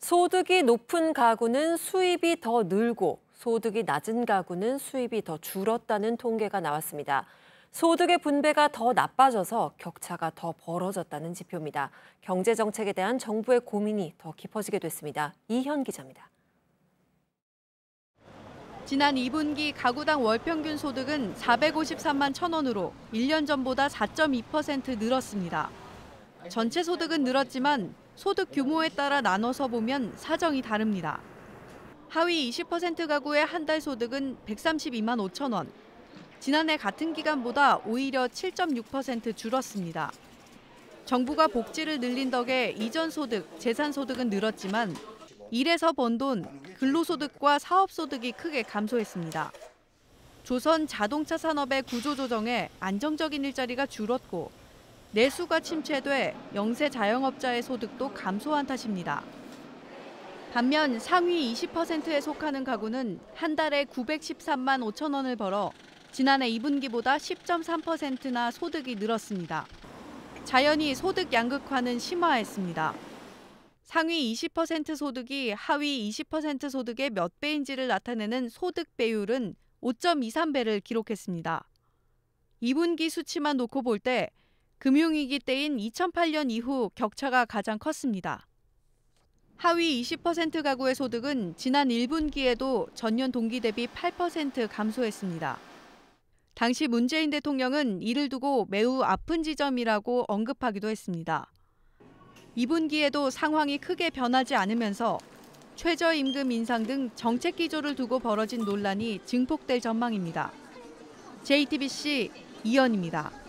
소득이 높은 가구는 수입이 더 늘고 소득이 낮은 가구는 수입이 더 줄었다는 통계가 나왔습니다. 소득의 분배가 더 나빠져서 격차가 더 벌어졌다는 지표입니다. 경제 정책에 대한 정부의 고민이 더 깊어지게 됐습니다. 이현 기자입니다. 지난 2분기 가구당 월평균 소득은 453만 1,000원으로 1년 전보다 4.2% 늘었습니다. 전체 소득은 늘었지만 소득 규모에 따라 나눠서 보면 사정이 다릅니다. 하위 20% 가구의 한 달 소득은 132만 5천 원. 지난해 같은 기간보다 오히려 7.6% 줄었습니다. 정부가 복지를 늘린 덕에 이전 소득, 재산 소득은 늘었지만 일해서 번 돈, 근로소득과 사업소득이 크게 감소했습니다. 조선 자동차 산업의 구조조정에 안정적인 일자리가 줄었고 내수가 침체돼 영세 자영업자의 소득도 감소한 탓입니다. 반면 상위 20%에 속하는 가구는 한 달에 913만 5천 원을 벌어 지난해 2분기보다 10.3%나 소득이 늘었습니다. 자연히 소득 양극화는 심화했습니다. 상위 20% 소득이 하위 20% 소득의 몇 배인지를 나타내는 소득 배율은 5.23배를 기록했습니다. 2분기 수치만 놓고 볼 때 금융위기 때인 2008년 이후 격차가 가장 컸습니다. 하위 20% 가구의 소득은 지난 1분기에도 전년 동기 대비 8% 감소했습니다. 당시 문재인 대통령은 이를 두고 매우 아픈 지점이라고 언급하기도 했습니다. 2분기에도 상황이 크게 변하지 않으면서 최저임금 인상 등 정책 기조를 두고 벌어진 논란이 증폭될 전망입니다. JTBC 이현입니다.